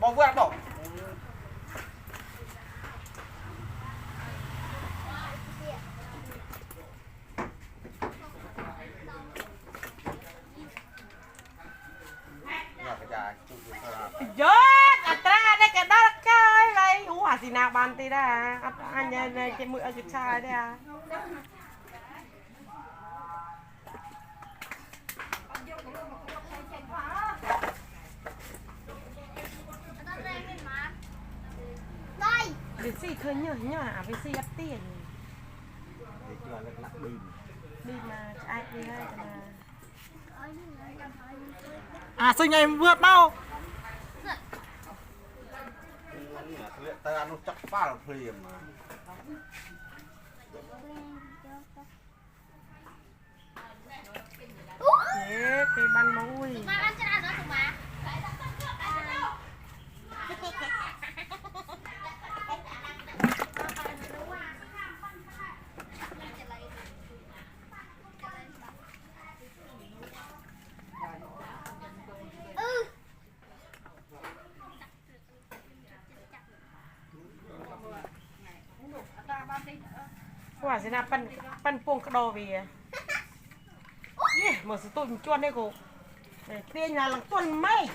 bỏ vừa bỏ dốt tra đây cái đó cái đây hả gì nào bàn tí đã anh này cái mưa cái chai đây à vì gì thôi nhở vì gì ấp tiền để cho nó nặng đi mà ai đi hay mà à sinh em vượt bao ta ăn nó chắc phá là phì mà thế cái ban mũi quả gì nào pan puông cái đồ vì mở sự tôi chuan đây cô tiền nhà là tuần mấy